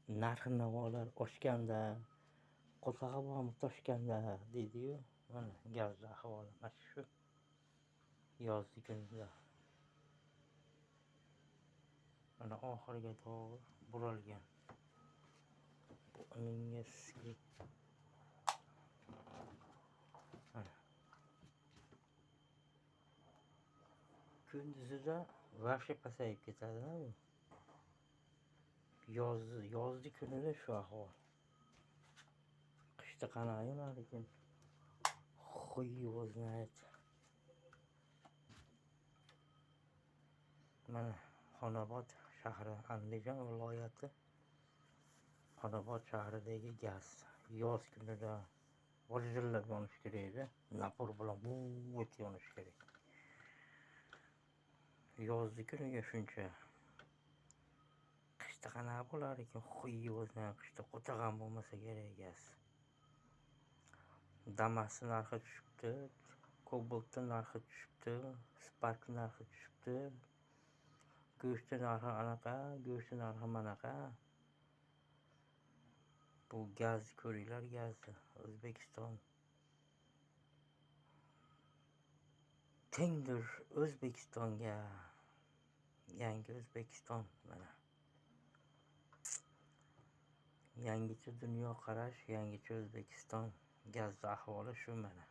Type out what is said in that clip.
narx-navolar oshganda, qo'zg'olon toshganda deydi-yu, mana gazli ahvoli mana shu yozgi kunda. Mana oxiriga to'g'ri buralgan. Bu Mingiski. Mana kunduzida vahshiy pasayib ketadi-da bu. Yozgi kunida shu ahvol. Qishda qanaqa lekin хуй его знает. Mana Xonobod shahri, Andijon viloyati Xonobod shahridagi gaz yoz kunida vojillab yonishi kerak-da. Napor bilan buv yonishi kerak. Yozgi kuniga shuncha. Qishda qanaqa bo'lar ekan? Xuy o'zini qishda qo'chag'an bo'lmasa kerak gaz. Damas'ni narxi tushibdi, Cobalt'ni narxi tushibdi, Spark narxi tushibdi. Go'shtni narxi anaqa, go'shtni narxi manaqa. Bu gaz ko'ringlar, gazni O'zbekiston. Tengdir O'zbekistonga. Yangi O'zbekiston mana. Yangicha dunyoqarash, yangicha O'zbekiston. Gazli ahvoli shu mana.